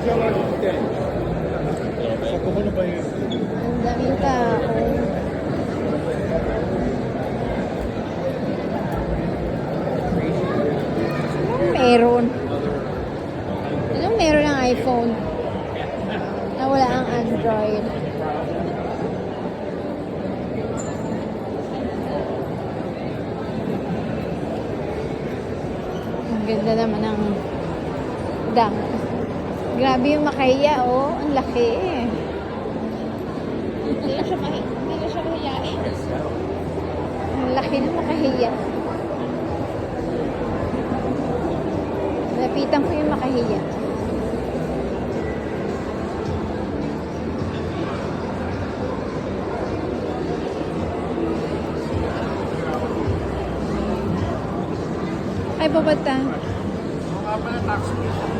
Ang daming tao. Anong meron? Anong meron ng iPhone? Na wala ang Android. Ang ganda naman ng dam. Grabe yung makahiya, oh. Ang laki eh. Hindi na siya mahiyain. Ang laki ng makahiya. Lapitan ko yung makahiya. Ay, babata. Mga pala taxi.